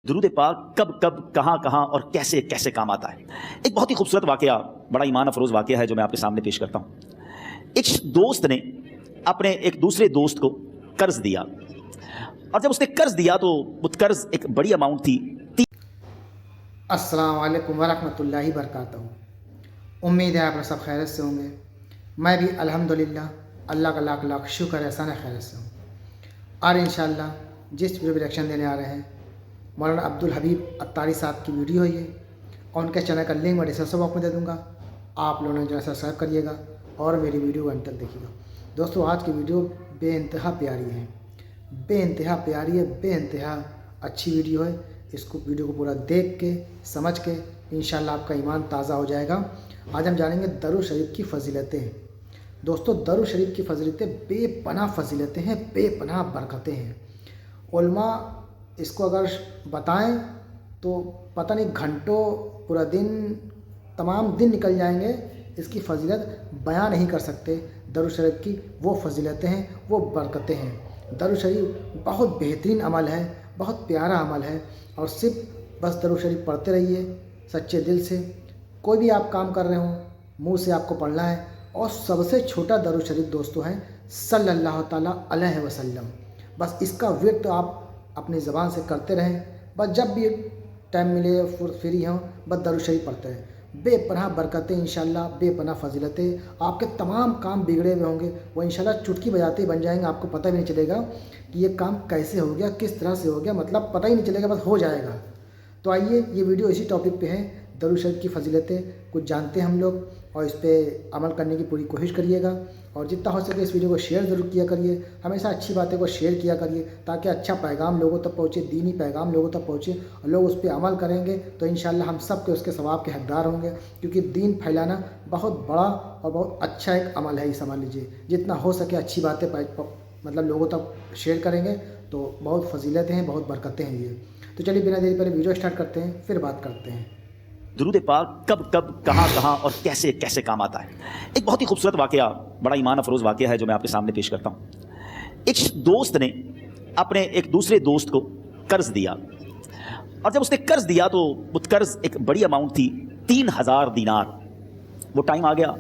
درود پاک کب کب کہاں کہاں اور کیسے کیسے کام آتا ہے۔ ایک بہت ہی خوبصورت واقعہ، بڑا ایمان افروز واقعہ ہے جو میں آپ کے سامنے پیش کرتا ہوں۔ ایک دوست نے اپنے ایک دوسرے دوست کو قرض دیا، اور جب اس نے قرض دیا تو وہ قرض ایک بڑی اماؤنٹ تھی۔ السلام علیکم ورحمۃ اللہ وبرکاتہ۔ امید ہے آپ سب خیریت سے ہوں گے۔ میں بھی الحمدللہ اللہ کا لاکھ لاکھ شکر احسان خیریت سے ہوں۔ اور انشاءاللہ جس ویڈیو پہ ریئیکشن دینے آ رہے ہیں مولانا عبدالحبیب اتاری صاحب کی ویڈیو ہے یہ، اور ان کے چینل کا لنک میں ڈسکرپشن باکس میں دے دوں گا۔ آپ لوگوں نے جو ہے سبسکرائب کریے گا اور میری ویڈیو انت تک دیکھیے گا۔ دوستو آج کی ویڈیو بے انتہا پیاری ہے، بے انتہا پیاری ہے، بے انتہا اچھی ویڈیو ہے۔ اس کو ویڈیو کو پورا دیکھ کے سمجھ کے انشاءاللہ آپ کا ایمان تازہ ہو جائے گا۔ آج ہم جانیں گے درود شریف کی فضیلتیں۔ دوستو درود شریف کی فضیلتیں بے پناہ فضیلتیں ہیں، بے پناہ برکتیں ہیں۔ علماء اس کو اگر بتائیں تو پتہ نہیں گھنٹوں، پورا دن، تمام دن نکل جائیں گے، اس کی فضیلت بیان نہیں کر سکتے۔ درود شریف کی وہ فضیلتیں ہیں، وہ برکتیں ہیں۔ درود شریف بہت بہترین عمل ہے، بہت پیارا عمل ہے، اور صرف بس درود شریف پڑھتے رہیے سچے دل سے۔ کوئی بھی آپ کام کر رہے ہوں منہ سے آپ کو پڑھنا ہے، اور سب سے چھوٹا درود شریف دوستو ہے صلی اللہ تعالیٰ علیہ وسلم۔ بس اس کا ورد آپ اپنی زبان سے کرتے رہیں، بس جب بھی ٹائم ملے فری ہوں بس درود شریف پڑھتے رہیں۔ بے پناہ برکتیں انشاءاللہ، بے پناہ فضیلتیں۔ آپ کے تمام کام بگڑے ہوئے ہوں گے وہ انشاءاللہ چٹکی بجاتے ہی بن جائیں گے، آپ کو پتہ بھی نہیں چلے گا کہ یہ کام کیسے ہو گیا، کس طرح سے ہو گیا، مطلب پتہ ہی نہیں چلے گا، بس ہو جائے گا۔ تو آئیے یہ ویڈیو اسی ٹاپک پہ ہے، درود شریف کی فضیلتیں کچھ جانتے ہیں ہم لوگ، اور اس پہ عمل کرنے کی پوری کوشش کریے گا، اور جتنا ہو سکے اس ویڈیو کو شیئر ضرور کیا کریے۔ ہمیشہ اچھی باتیں کو شیئر کیا کریے تاکہ اچھا پیغام لوگوں تک پہنچے، دینی پیغام لوگوں تک پہنچے، اور لوگ اس پہ عمل کریں گے تو انشاءاللہ ہم سب کے اس کے ثواب کے حقدار ہوں گے، کیونکہ دین پھیلانا بہت بڑا اور بہت اچھا ایک عمل ہے۔ یہ سمجھ لیجیے جتنا ہو سکے اچھی باتیں مطلب لوگوں تک شیئر کریں گے تو بہت فضیلتیں ہیں، بہت برکتیں ہیں یہ۔ تو چلیے بنا دیری پہلے ویڈیو اسٹارٹ کرتے ہیں، پھر بات کرتے ہیں۔ درود پاک کب کب کہاں کہاں اور کیسے کیسے کام آتا ہے۔ ایک بہت ہی خوبصورت واقعہ، بڑا ایمان افروز واقعہ ہے جو میں آپ کے سامنے پیش کرتا ہوں۔ ایک دوست نے اپنے ایک دوسرے دوست کو قرض دیا، اور جب اس نے قرض دیا تو وہ قرض ایک بڑی اماؤنٹ تھی، 3000 دینار۔ وہ ٹائم آ گیا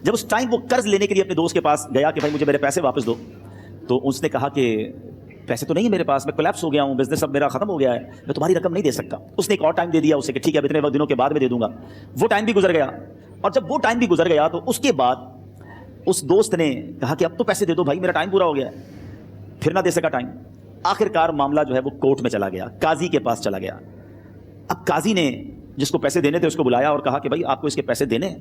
جب اس ٹائم وہ قرض لینے کے لیے اپنے دوست کے پاس گیا کہ بھائی مجھے میرے پیسے واپس دو، تو اس نے کہا کہ پیسے تو نہیں ہے میرے پاس، میں کولیپس ہو گیا ہوں، بزنس اب میرا ختم ہو گیا ہے، میں تمہاری رقم نہیں دے سکتا۔ اس نے ایک اور ٹائم دے دیا اسے کہ ٹھیک ہے اب اتنے دنوں کے بعد میں دے دوں گا۔ وہ ٹائم بھی گزر گیا، اور جب وہ ٹائم بھی گزر گیا تو اس کے بعد اس دوست نے کہا کہ اب تو پیسے دے دو بھائی، میرا ٹائم پورا ہو گیا ہے، پھر نہ دے سکا ٹائم۔ آخر کار معاملہ جو ہے وہ کورٹ میں چلا گیا، قاضی کے پاس چلا گیا۔ اب قاضی نے جس کو پیسے دینے تھے اس کو بلایا اور کہا کہ بھائی آپ کو اس کے پیسے دینے ہیں؟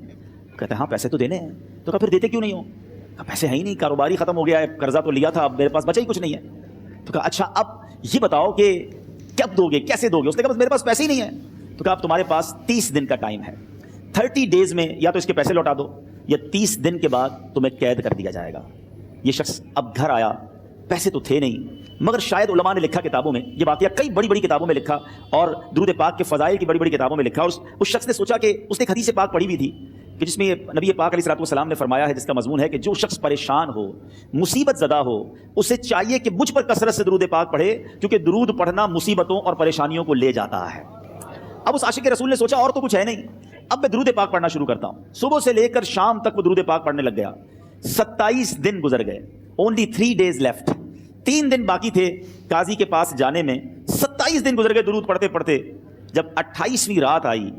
کہتے ہیں ہاں پیسے تو دینے ہیں۔ تو کہا پھر دیتے کیوں نہیں ہو؟ کہا پیسے ہیں ہی نہیں، کاروبار ہی ختم ہو گیا ہے، قرضہ تو لیا تھا، اب میرے پاس بچا ہی کچھ نہیں ہے۔ تو کہا اچھا اب یہ بتاؤ کہ کب دو گے، کیسے دو گے؟ اس نے کہا بس میرے پاس پیسے ہی نہیں ہیں۔ تو کہا اب تمہارے پاس 30 دن کا ٹائم ہے، 30 ڈیز میں یا تو اس کے پیسے لوٹا دو، یا 30 دن کے بعد تمہیں قید کر دیا جائے گا۔ یہ شخص اب گھر آیا، پیسے تو تھے نہیں، مگر شاید علماء نے لکھا کتابوں میں، یہ واقعہ کئی بڑی بڑی کتابوں میں لکھا، اور درود پاک کے فضائل کی بڑی بڑی کتابوں میں لکھا، اور اس شخص نے سوچا کہ اس نے ایک حدیث پاک پڑھی ہوئی تھی کہ جس میں نبی پاک علیہ السلام نے فرمایا ہے، جس کا مضمون ہے کہ جو شخص پریشان ہو، مصیبت زدہ ہو، اسے چاہیے کہ مجھ پر کثرت سے درود پاک پڑھے، کیونکہ درود پڑھنا مصیبتوں اور پریشانیوں کو لے جاتا ہے۔ اب اس عاشق رسول نے سوچا اور تو کچھ ہے نہیں، اب میں درود پاک پڑھنا شروع کرتا ہوں۔ صبح سے لے کر شام تک وہ درود پاک پڑھنے لگ گیا۔ 27 دن گزر گئے، only 3 days left، 3 دن باقی تھے قاضی کے پاس جانے میں۔ 27 دن گزر گئے درود پڑھتے پڑھتے۔ جب 28ویں رات آئی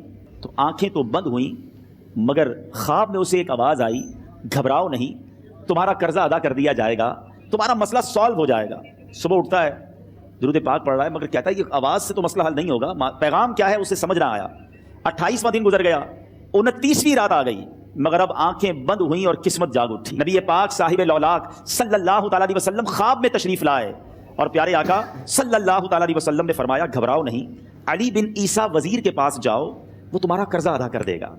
تو آنکھیں تو بند ہوئیں، مگر خواب میں اسے ایک آواز آئی، گھبراؤ نہیں، تمہارا قرضہ ادا کر دیا جائے گا، تمہارا مسئلہ سالو ہو جائے گا۔ صبح اٹھتا ہے، درود پاک پڑھ رہا ہے، مگر کہتا ہے یہ آواز سے تو مسئلہ حل نہیں ہوگا، پیغام کیا ہے اسے سمجھ نہ آیا۔ 28واں دن گزر گیا، 29ویں رات آ گئی، مگر اب آنکھیں بند ہوئیں اور قسمت جاگ اٹھی۔ نبی پاک صاحب لولاک صلی اللہ تعالیٰ علیہ وسلم خواب میں تشریف لائے، اور پیارے آقا صلی اللہ تعالیٰ علیہ وسلم نے فرمایا گھبراؤ نہیں، علی بن عیسیٰ وزیر کے پاس جاؤ، وہ تمہارا قرضہ ادا کر دے گا۔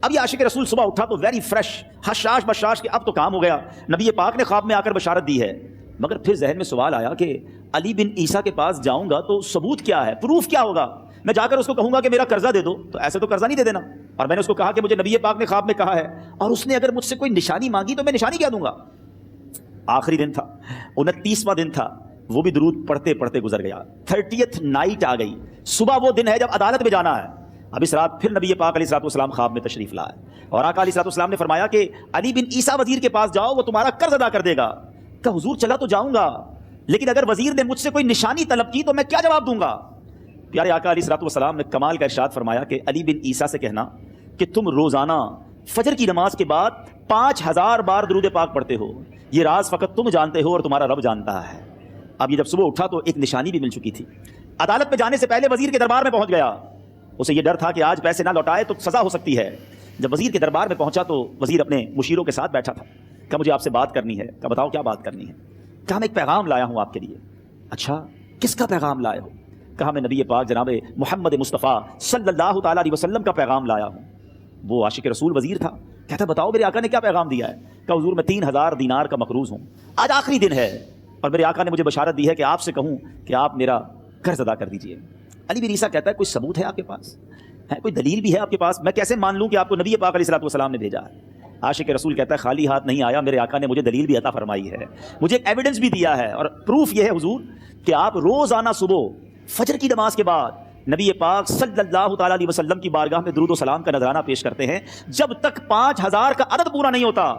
اب یہ عاشق رسول صبح اٹھا تو ویری فریش، حشاش بشاش کہ اب تو کام ہو گیا، نبی پاک نے خواب میں آ کر بشارت دی ہے۔ مگر پھر ذہن میں سوال آیا کہ علی بن عیسیٰ کے پاس جاؤں گا تو ثبوت کیا ہے، پروف کیا ہوگا؟ میں جا کر اس کو کہوں گا کہ میرا قرضہ دے دو، تو ایسے تو قرضہ نہیں دے دینا، اور میں نے اس کو کہا کہ مجھے نبی پاک نے خواب میں کہا ہے، اور اس نے اگر مجھ سے کوئی نشانی مانگی تو میں نشانی کیا دوں گا؟ آخری دن تھا، 29واں دن تھا، وہ بھی درود پڑھتے پڑھتے گزر گیا. 30th نائٹ آ گئی, صبح وہ دن ہے جب عدالت میں جانا ہے. اب اس رات پھر نبی پاک علیہ الصلوۃ والسلام خواب میں تشریف لائے اور آقا علیہ الصلوۃ والسلام نے فرمایا کہ علی بن عیسیٰ وزیر کے پاس جاؤ, وہ تمہارا قرض ادا کر دے گا. کہا حضور چلا تو جاؤں گا, لیکن اگر وزیر نے مجھ سے کوئی نشانی طلب کی تو میں کیا جواب دوں گا؟ پیارے آقا علیہ الصلوۃ والسلام نے کمال کا ارشاد فرمایا کہ علی بن عیسیٰ سے کہنا کہ تم روزانہ فجر کی نماز کے بعد 5000 بار درود پاک پڑھتے ہو, یہ راز فقط تم جانتے ہو اور تمہارا رب جانتا ہے. اب یہ جب صبح اٹھا تو ایک نشانی بھی مل چکی تھی. عدالت میں جانے سے پہلے وزیر کے دربار میں پہنچ گیا. اسے یہ ڈر تھا کہ آج پیسے نہ لوٹائے تو سزا ہو سکتی ہے. جب وزیر کے دربار میں پہنچا تو وزیر اپنے مشیروں کے ساتھ بیٹھا تھا. کہا مجھے آپ سے بات کرنی ہے. کہا بتاؤ کیا بات کرنی ہے؟ کہا میں ایک پیغام لایا ہوں آپ کے لیے. اچھا کس کا پیغام لائے ہو؟ کہا میں نبی پاک جناب محمد مصطفیٰ صلی اللہ تعالیٰ علیہ وسلم کا پیغام لایا ہوں. وہ عاشق رسول وزیر تھا. کہتا بتاؤ میرے آقا نے کیا پیغام دیا ہے؟ کہا حضور میں 3000 دینار کا مقروض ہوں, آج آخری دن ہے اور میرے آقا نے مجھے بشارت دی ہے کہ آپ سے کہوں کہ آپ میرا قرض ادا کر دیجئے. علی بن عیسیٰ کہتا ہے کوئی ثبوت ہے آپ کے پاس؟ ہے کوئی دلیل بھی ہے آپ کے پاس؟ میں کیسے مان لوں کہ آپ کو نبی پاک علیہ الصلوۃ والسلام نے بھیجا ہے؟ عاشق رسول کہتا ہے خالی ہاتھ نہیں آیا, میرے آقا نے مجھے دلیل بھی عطا فرمائی ہے, مجھے ایک ایویڈنس بھی دیا ہے, اور پروف یہ ہے حضور کہ آپ روزانہ صبح فجر کی نماز کے بعد نبی پاک صلی اللہ تعالیٰ علیہ وسلم کی بارگاہ میں درود و سلام کا نذرانہ پیش کرتے ہیں. جب تک 5000 کا عدد پورا نہیں ہوتا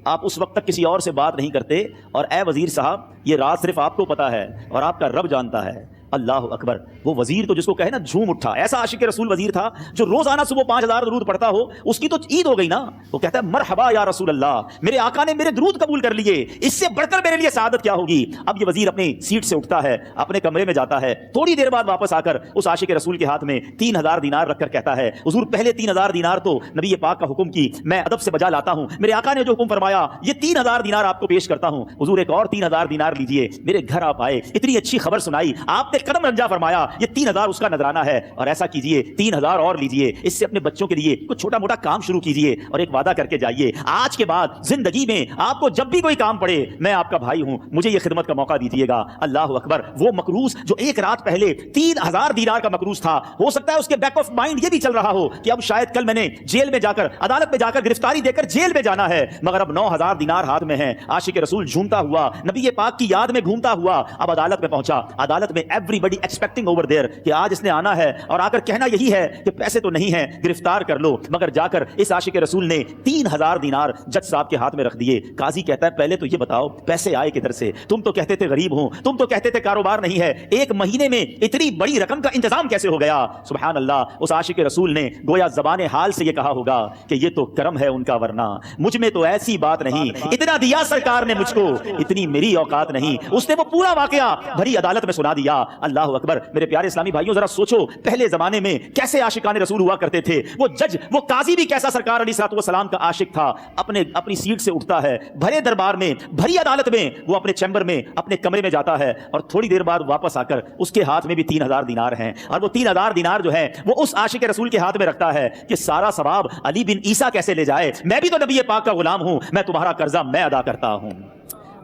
آپ اس وقت تک کسی اور سے بات نہیں کرتے. اور اے وزیر صاحب, یہ راز صرف آپ کو پتا ہے اور آپ کا رب جانتا ہے. اللہ اکبر. وہ وزیر تو جس کو کہے نا جھوم اٹھا, ایسا عاشق رسول وزیر تھا جو روزانہ صبح 5000 درود پڑھتا ہو, اس کی تو عید ہو گئی نا. وہ کہتا ہے مرحبا یا رسول اللہ, میرے آقا نے میرے درود قبول کر لیے, اس سے بڑھ کر میرے لیے سعادت کیا ہوگی. اب یہ وزیر اپنی سیٹ سے اٹھتا ہے, اپنے کمرے میں جاتا ہے, تھوڑی دیر بعد واپس آ کر اس عاشق رسول کے ہاتھ میں 3000 دینار رکھ کر کہتا ہے حضور پہلے 3000 دینار تو نبی پاک کا حکم کی میں ادب سے بجا لاتا ہوں, میرے آقا نے جو حکم فرمایا یہ 3000 دینار آپ کو پیش کرتا ہوں. حضور ایک اور 3000 دینار لیجئے. میرے گھر آپ آئے, اتنی اچھی خبر سنائی, آپ نے قدم رنجا فرمایا یہ 3000 اس کا نذرانہ ہے, اور ایسا کیجئے 3000 اور لیجئے, اس سے اپنے بچوں کے لیے کچھ چھوٹا موٹا کام شروع کیجئے اور ایک وعدہ کر کے جائیے, آج کے بعد زندگی میں آپ کو جب بھی کوئی کام پڑے میں آپ کا بھائی ہوں, مجھے یہ خدمت کا موقع دیجیے گا. اللہ اکبر. وہ مقروض جو ایک رات پہلے 3000 دینار کا مقروض تھا, ہو سکتا ہے اس کے بیک آف مائنڈ یہ بھی چل رہا ہو کہ اب شاید کل میں نے جیل میں جا کر عدالت میں جا کر گرفتاری دے کر جیل میں جانا ہے, مگر اب 9000 دینار ہاتھ میں ہیں. عاشق رسول جھومتا ہوا نبی پاک کی یاد میں گھومتا ہوا اب عدالت میں پہنچا. عدالت میں everybody expecting over there کہ آج اس نے آنا ہے اور آ کر کہنا یہی ہے کہ پیسے تو نہیں ہیں, گرفتار کر لو. مگر جا کر اس عاشق رسول نے 3000 دینار جج صاحب کے ہاتھ میں رکھ دیے. قاضی کہتا ہے پہلے تو یہ بتاؤ پیسے آئے کدھر سے؟ تم تو کہتے تھے غریب ہوں, تم تو کہتے تھے کاروبار نہیں ہے, ایک مہینے میں اتنی بڑی رقم کا انتظام کیسے ہو گیا؟ سبحان اللہ. اس عاشق رسول نے گویا زبان حال سے یہ کہا ہوگا کہ یہ تو کرم ہے ان کا, ورنہ مجھ میں تو ایسی بات نہیں, اتنا دیا سرکار نے مجھ کو, اتنی میری اوقات نہیں. اس نے وہ پورا واقعہ بھری عدالت میں سنا دیا. اللہ اکبر. میرے پیارے اسلامی بھائیوں ذرا سوچو پہلے زمانے میں کیسے عاشقان رسول ہوا کرتے تھے. وہ جج وہ قاضی بھی کیسا سرکار علیہ الصلوۃ والسلام کا عاشق تھا. اپنی سیٹ سے اٹھتا ہے, بھرے دربار میں بھری عدالت میں وہ اپنے چیمبر میں اپنے کمرے میں جاتا ہے, اور تھوڑی دیر بعد واپس آ کر اس کے ہاتھ میں بھی 3000 دینار ہیں, اور وہ 3000 دینار جو ہے وہ اس عاشق رسول کے ہاتھ میں رکھتا ہے کہ سارا ثواب علی بن عیسیٰ کیسے لے جائے, میں بھی تو نبی پاک کا غلام ہوں, میں تمہارا قرضہ میں ادا کرتا ہوں.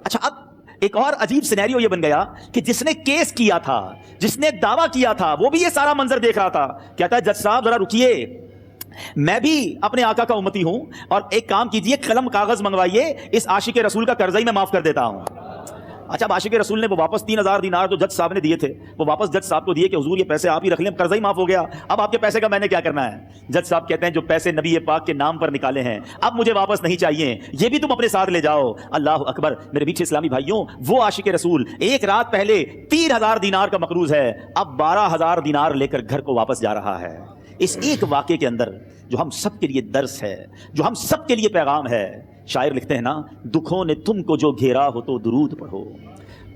اچھا اب ایک اور عجیب سینیریو یہ بن گیا کہ جس نے کیس کیا تھا, جس نے دعویٰ کیا تھا, وہ بھی یہ سارا منظر دیکھ رہا تھا. کہتا ہے جج صاحب ذرا رکیے, میں بھی اپنے آقا کا امتی ہوں, اور ایک کام کیجئے قلم کاغذ منگوائیے, اس عاشق رسول کا قرضہ ہی میں معاف کر دیتا ہوں. اچھا اب عاشق رسول نے وہ واپس 3000 دینار جو جج صاحب نے دیے تھے وہ واپس جج صاحب کو دیے کہ حضور یہ پیسے آپ ہی رکھ لیں, قرضہ ہی معاف ہو گیا, اب آپ کے پیسے کا میں نے کیا کرنا ہے؟ جج صاحب کہتے ہیں جو پیسے نبی پاک کے نام پر نکالے ہیں اب مجھے واپس نہیں چاہیے, یہ بھی تم اپنے ساتھ لے جاؤ. اللہ اکبر. میرے میٹھے اسلامی بھائیوں, وہ عاشق رسول ایک رات پہلے 3000 دینار کا مقروض ہے, اب 12000 دینار لے کر گھر کو واپس جا رہا ہے. اس ایک واقعے کے اندر جو ہم سب کے لیے درس ہے, جو ہم سب کے لیے پیغام ہے. شاعر لکھتے ہیں نا, دکھوں نے تم کو جو گھیرا ہو تو درود پڑھو,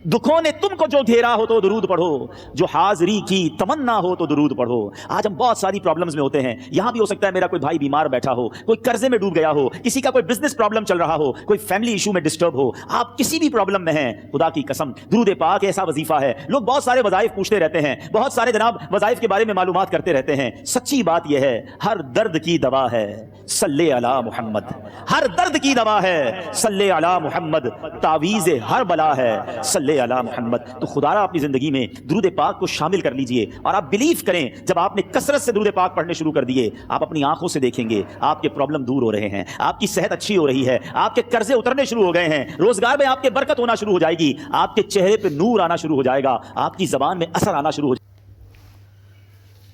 دکھوں نے تم کو جو گھیرا ہو تو درود پڑھو, جو حاضری کی تمنا ہو تو درود پڑھو. آج ہم بہت ساری پرابلمز میں ہوتے ہیں, یہاں بھی ہو سکتا ہے میرا کوئی بھائی بیمار بیٹھا ہو, کوئی قرضے میں ڈوب گیا ہو, کسی کا کوئی بزنس پرابلم چل رہا ہو, کوئی فیملی ایشو میں ڈسٹرب ہو, آپ کسی بھی پرابلم میں ہیں, خدا کی قسم درود پاک ایسا وظیفہ ہے. لوگ بہت سارے وظائف پوچھتے رہتے ہیں, بہت سارے جناب وظائف کے بارے میں معلومات کرتے رہتے ہیں. سچی بات یہ ہے ہر درد کی دوا ہے صلی علی محمد, ہر درد کی دوا ہے صلی علی محمد, تعویذ ہر بلا ہے صلی صلی علی محمد. تو خدا را اپنی زندگی میں درود پاک کو شامل کر لیجئے اور آپ بلیو کریں جب آپ نے کثرت سے درود پاک پڑھنے شروع کر دیے آپ اپنی آنکھوں سے دیکھیں گے آپ کے پرابلم دور ہو رہے ہیں, آپ کی صحت اچھی ہو رہی ہے, آپ کے قرضے اترنے شروع ہو گئے ہیں, روزگار میں آپ کے برکت ہونا شروع ہو جائے گی, آپ کے چہرے پہ نور آنا شروع ہو جائے گا, آپ کی زبان میں اثر آنا شروع ہو جائے گا.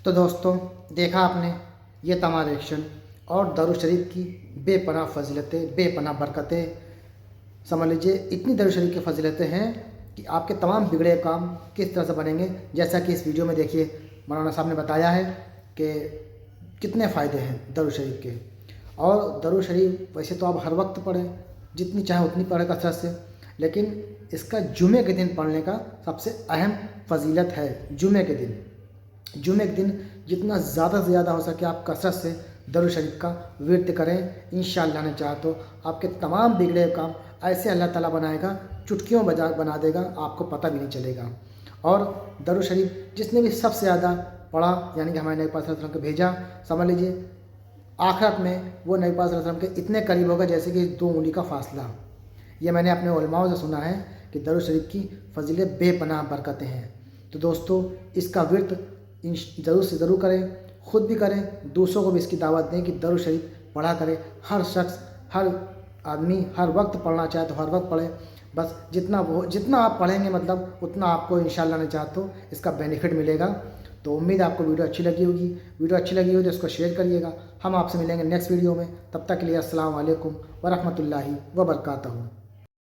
تو دوستوں دیکھا آپ نے یہ تمام ایکشن اور درود شریف کی بے پناہ فضیلتیں, بے پناہ برکتیں. سمجھ لیجیے اتنی درود شریف کی فضیلتیں ہیں کہ آپ کے تمام بگڑے کام کس طرح سے بنیں گے. جیسا کہ اس ویڈیو میں دیکھیے مولانا صاحب نے بتایا ہے کہ کتنے فائدے ہیں درود شریف کے. اور درود شریف ویسے تو آپ ہر وقت پڑھیں, جتنی چاہیں اتنی پڑھیں کثرت سے, لیکن اس کا جمعے کے دن پڑھنے کا سب سے اہم فضیلت ہے. جمعے کے دن جتنا زیادہ سے زیادہ ہو سکے آپ کثرت سے درود شریف کا ورد کریں. انشاءاللہ نے چاہا تو آپ کے تمام بگڑے کام ایسے اللہ تعالیٰ بنائے گا, چٹکیوں بنا دے گا, آپ کو پتہ بھی نہیں چلے گا. اور درود شریف جس نے بھی سب سے زیادہ پڑھا, یعنی کہ ہمارے نبی پاک صلی اللہ علیہ وسلم کو بھیجا, سمجھ لیجیے آخرت میں وہ نبی پاک صلی اللہ علیہ وسلم کے اتنے قریب ہوگا جیسے کہ 2 انگلی کا فاصلہ. یہ میں نے اپنے علماء سے سنا ہے کہ درود شریف کی فضیلت بے پناہ برکتیں ہیں. تو دوستو اس کا ورد ضرور سے ضرور کریں, خود بھی کریں, دوسروں کو بھی اس کی دعوت دیں کہ درود شریف پڑھا کرے. ہر شخص, ہر آدمی ہر وقت پڑھنا چاہے تو ہر وقت پڑھے. بس جتنا آپ پڑھیں گے مطلب اتنا آپ کو انشاءاللہ نے چاہا تو اس کا بینیفٹ ملے گا. تو امید ہے آپ کو ویڈیو اچھی لگی ہوگی. ویڈیو اچھی لگی ہو تو اس کو شیئر کریے گا. ہم آپ سے ملیں گے نیکسٹ ویڈیو میں. تب تک کے لیے السلام علیکم ورحمۃ اللہ وبرکاتہ.